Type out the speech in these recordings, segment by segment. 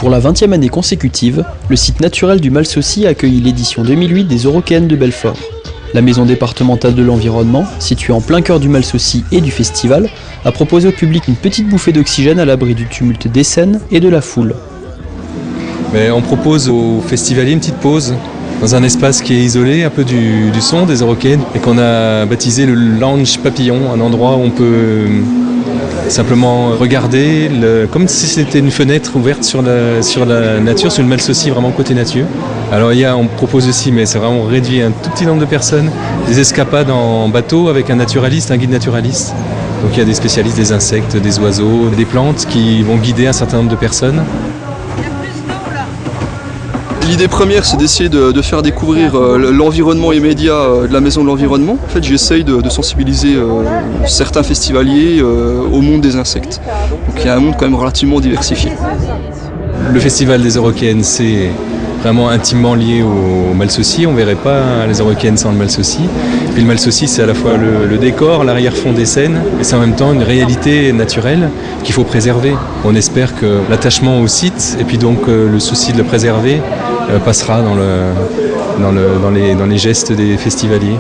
Pour la 20e année consécutive, le site naturel du Malsaucy a accueilli l'édition 2008 des Eurokéennes de Belfort. La maison départementale de l'environnement, située en plein cœur du Malsaucy et du festival, a proposé au public une petite bouffée d'oxygène à l'abri du tumulte des scènes et de la foule. Mais on propose aux festivaliers une petite pause dans un espace qui est isolé un peu du son des Eurokéennes et qu'on a baptisé le Lounge Papillon, un endroit où on peut simplement regarder, comme si c'était une fenêtre ouverte sur la nature, sur le Malsaucy, vraiment côté nature. Alors on propose aussi, mais c'est vraiment réduit à un tout petit nombre de personnes, des escapades en bateau avec un naturaliste, un guide naturaliste. Donc il y a des spécialistes des insectes, des oiseaux, des plantes qui vont guider un certain nombre de personnes. L'idée première, c'est d'essayer de faire découvrir l'environnement immédiat de la Maison de l'Environnement. En fait, j'essaye de sensibiliser certains festivaliers au monde des insectes. Donc il y a un monde quand même relativement diversifié. Le festival des Eurokéennes, c'est vraiment intimement lié au Malsaucy. On ne verrait pas les Eurokéennes sans le Malsaucy. Puis le Malsaucy, c'est à la fois le décor, l'arrière-fond des scènes, et c'est en même temps une réalité naturelle qu'il faut préserver. On espère que l'attachement au site, et puis donc le souci de le préserver, passera dans les gestes des festivaliers.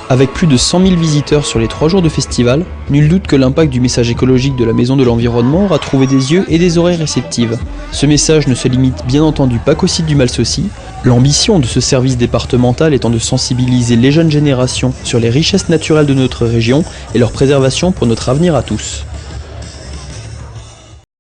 Avec plus de 100 000 visiteurs sur les 3 jours de festival, nul doute que l'impact du message écologique de la Maison de l'Environnement aura trouvé des yeux et des oreilles réceptives. Ce message ne se limite bien entendu pas qu'au site du Malsaucy. L'ambition de ce service départemental étant de sensibiliser les jeunes générations sur les richesses naturelles de notre région et leur préservation pour notre avenir à tous.